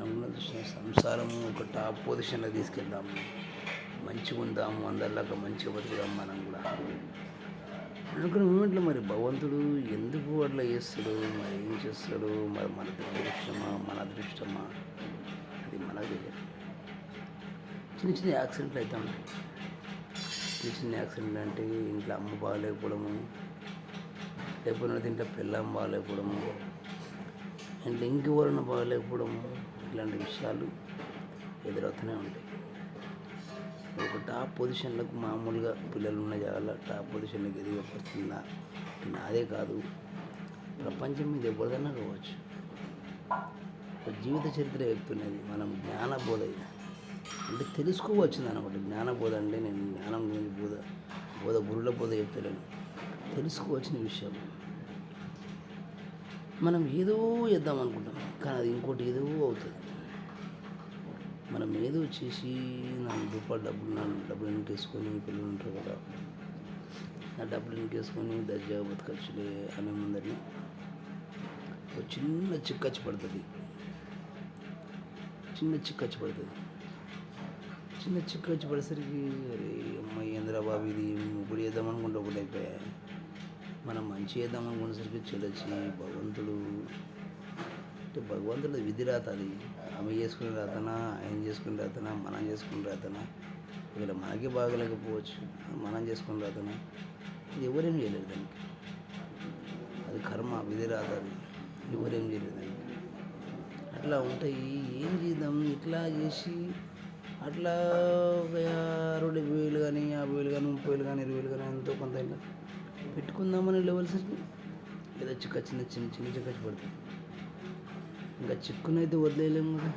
మనం కూడా చూసిన సంసారము ఒక టాప్ పొజిషన్లో తీసుకెళ్దాము, మంచిగా ఉందాము, అందరిలాగా మంచిగా బతుకుదాం మనం కూడా అనుకున్న మూమెంట్లో మరి భగవంతుడు ఎందుకు అట్లా చేస్తాడు, మరి ఏం చేస్తాడు, మరి మన దురదృష్టమా మన అదృష్టమా అది మనకు తెలియదు. చిన్న చిన్న యాక్సిడెంట్లు అవుతూ ఉంటాయి. చిన్న చిన్న యాక్సిడెంట్లు అంటే ఇంట్లో అమ్మ బాగాలేకపోవడము, లేకపోతే ఇంట్లో పిల్లం బాగాలేకపోవడము, ఇంట్లో ఇంకెవరన్నా బాగాలేకపోవడము, ఇలాంటి విషయాలు ఎదురవుతూనే ఉంటాయి. ఒక టాప్ పొజిషన్లకు మామూలుగా పిల్లలు ఉన్న జాగాలో టాప్ పొజిషన్లకు ఎదిగే పరిస్థితి నాదే కాదు, ప్రపంచం మీద ఎవరిదన్నా కావచ్చు. ఒక జీవిత చరిత్ర చెప్తున్నది, మనం జ్ఞానబోధ అంటే తెలుసుకోవచ్చింది అనమాట. జ్ఞానబోధ అంటే నేను జ్ఞానం గురించి బోధ గురుల బోధ చెప్తలేను, తెలుసుకోవచ్చిన విషయం. మనం ఏదో చేద్దాం అనుకుంటాం, కానీ అది ఇంకోటి ఏదో అవుతుంది. మనం ఏదో చేసి డబ్బులు వెనకేసుకొని పిల్లలు ఉంటారు కదా, ఆ డబ్బులు వెనకేసుకొని దర్జాగా బతకచ్చులే అనే ముందరిని ఒక చిన్న చిక్కచ్చి పడుతుంది. చిన్న చిక్కచ్చి పడేసరికి అరే అమ్మాయి ఏంద్రా బాబు ఇది ఇప్పుడు చేద్దాం అనుకుంటే ఒకటి అయిపోయాయి. మనం మంచి చేద్దాం అనుకునేసరికి చెడొచ్చి భగవంతుడు విధి రాత అది. ఆమె చేసుకునే రాతనా, ఆయన చేసుకునే రాతనా, మనం చేసుకునే రాతనా, ఇలా మనకి బాగలేకపోవచ్చు, మనం చేసుకునే రాతనా, ఇది ఎవరేం చేయలేరు దానికి. అది కర్మ, విధి రాత, అది ఎవరేం చేయలేరు దానికి. అట్లా ఉంటాయి. ఏం చేద్దాం ఇట్లా చేసి అట్లా 60,000 కానీ 50,000 కానీ 30,000 కానీ 20,000 కానీ ఎంతో కొంత ఇలా పెట్టుకుందామని లెవెల్స్కి ఏదో చిన్న చిక్కచ్చి పడుతుంది. ఇంకా చిక్కునైతే వదిలేయలేము కదా.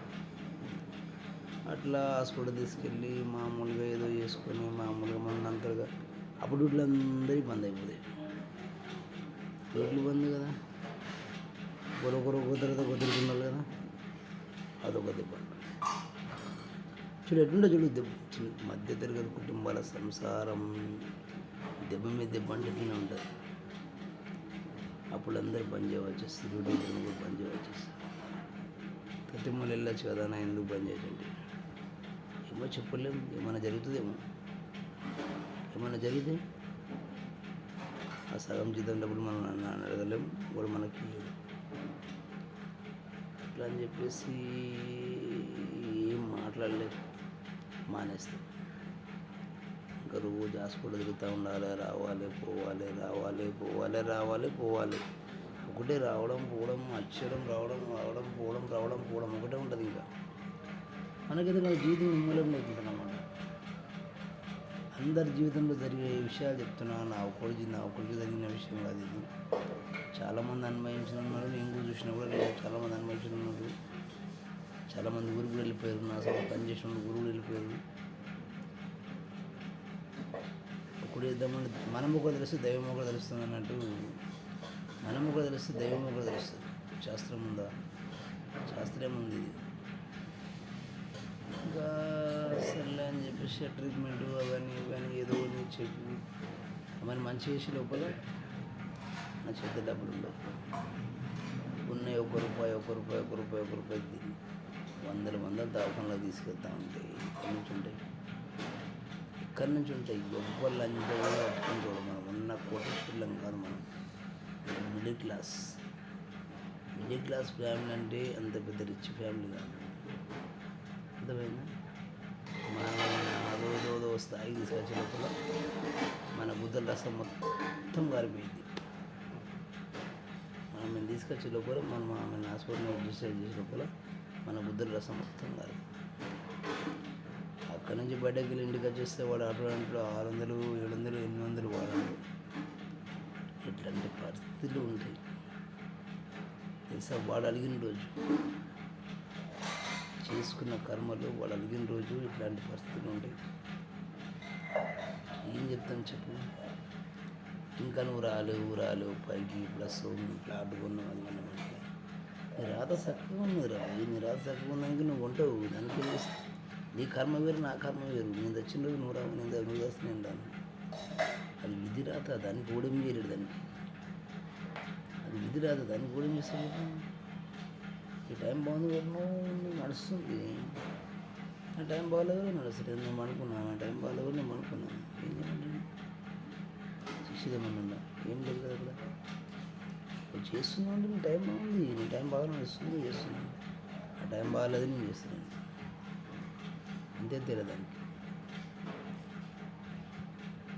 అట్లా హాస్పిటల్ తీసుకెళ్ళి మామూలుగా ఏదో చేసుకొని మామూలుగా మనంతగా అప్పుడు రోడ్లు అందరికీ బంద్ అయిపోతాయి. రోడ్లు బంద్ కదా, ఒకరు కుదురుకున్నారు కదా, అదొక దెబ్బ. చూడు ఎట్లుంటే చూడు, మధ్య తరగతి కుటుంబాల సంసారం దెబ్బ మీద దెబ్బ అంటే ఇట్లనే ఉంటుంది. అప్పుడు అందరూ బంద్ చేయవచ్చేస్తారు, రోడ్డు కూడా బంద్ చేయవచ్చేస్తారు. ప్రతి మూల వెళ్ళొచ్చు కదా, నా ఎందుకు బంద్ చేయకండి. ఏమో చెప్పలేము, ఏమైనా జరుగుతుందేమో. ఏమైనా జరిగితే ఆ సగం జీతం డబ్బులు మనం అడగలేము, కూడా మనకి అట్లా అని చెప్పేసి ఏం మాట్లాడలేదు, మానేస్తాం. ఇంకా రోజు హాస్పిటల్ తిరుగుతూ ఉండాలి, రావాలి. ఒకటే రావడం పోవడం, అక్షరం రావడం ఒకటే ఉంటుంది. ఇంకా మనకైతే మన జీవితం నిమ్మలంగా అవుతుంది అన్నమాట. అందరి జీవితంలో జరిగే విషయాలు చెప్తున్నాను, నా ఒక్కడికి జరిగిన విషయం కాదు ఇది. చాలామంది అనుభవించిన ఉన్నారు, నేను కూడా చూసినా కూడా నేను చాలామంది అనుభవించిన ఉన్నారు. చాలామంది ఊరు కూడా వెళ్ళిపోయారు, నా సభ పనిచేసిన ఊరు కూడా వెళ్ళిపోయారు. ఒకటి చేద్దామని మనం ఒకటి తెలుస్తే దైవం ఒకటి తెలుస్తుంది అన్నట్టు, మనం ఒకటి తెలిస్తే దైవం ఒకటి తెలుస్తుంది. శాస్త్రం ఉందా? శాస్త్రం ఉంది. ఇది ఇంకా సర్లే అని చెప్పేసి ట్రీట్మెంట్ అవన్నీ ఏదో చెప్పి అవన్నీ మంచి చేసి లోపల నా చేతి డబ్బులు ఉండవు. ఉన్నాయి ఒక్క రూపాయి తిని వందల దవాఖానలో తీసుకెళ్తా ఉంటాయి. ఎక్కడి నుంచి ఉంటాయి ఎవ్వరు అంతా కూడా పట్టుకుంటాడు. మనం ఉన్న కోటేశ్వర్లం కాదు, మనం మిడిల్ క్లాస్ ఫ్యామిలీ అంటే అంత పెద్ద రిచ్ ఫ్యామిలీ కాదు, అర్థమైందా? మనం అదో స్థాయికి తీసుకొచ్చే లోపల మన బుద్ధల రసం మొత్తం గారిపోయింది. మనం తీసుకొచ్చే లోపల మనం హాస్పిటల్ రిజిస్టర్ చేసే లోపల మన బుద్ధల రసం మొత్తం గారిపోయింది. అక్కడి నుంచి బయటకు వెళ్ళి ఇంటికి వచ్చేస్తే వాడు అటువంటి 600, 700, 800 వాడాలి. ఇట్లాంటి పరిస్థితులు ఉంటాయి తెలుసా. వాడు అడిగిన రోజు చేసుకున్న కర్మలు, వాడు అడిగిన రోజు ఇట్లాంటి పరిస్థితులు ఉంటాయి. ఏం చెప్తాను చెప్పు. ఇంకా నువ్వు రాలేవు పైకి ప్లస్ ఫ్లాట్ కొన్నావు, అది మనం నీ రాత చక్కగా ఉన్నది నీ రాత చక్కగా ఉన్నదానికి నువ్వు ఉంటావు. దానికి నీ కర్మ వేరు, నా కర్మ వేరు. నేను తెచ్చిన రోజు నువ్వు రావు, నువ్వు చేస్తే నేను రాను. అది విధి రాత, దానికి ఓడేం చేయలేడు. అది విధి రాత, దానికి ఓడేం చేస్తాను. ఈ టైం బాగుంది, నువ్వు నడుస్తుంది. నా టైం బాగాలేదు నడుస్తుంది. నేను అనుకున్నాను నా టైం బాగాలేదు నేను అనుకున్నాను. ఏం చేయమంటాను, చేసేదేమన్నా ఏం లేదు కదా ఇక్కడ. నువ్వు చేస్తున్నావు అంటే నీ టైం బాగుంది, నీ టైం బాగా నడుస్తుంది చేస్తున్నాను. ఆ టైం బాగాలేదు నేను చేస్తున్నాను, అంతే తేడా దానికి.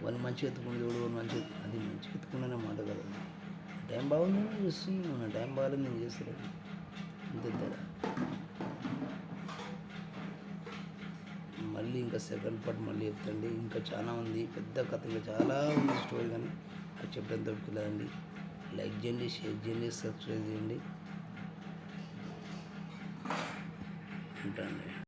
వాడిని మంచిగా ఎత్తుకుని చూడు, వాడిని మంచిగా అది మంచిగా ఎత్తుకునే మాట కదా. టైం బాగుంది నేను చేస్తున్నాను, నా టైం బాగాలేదు నేను చేస్తున్నాను, అంతే తేడా. మళ్ళీ ఇంకా సెకండ్ పార్ట్ మళ్ళీ చెప్తాండి. ఇంకా చాలా ఉంది, పెద్ద కథ, ఇంకా చాలా ఉంది స్టోరీ, కానీ అది చెప్పడం తప్పులేదండి. లైక్ చేయండి, షేర్ చేయండి, సబ్స్క్రైబ్ చేయండి. ఉంటాండి.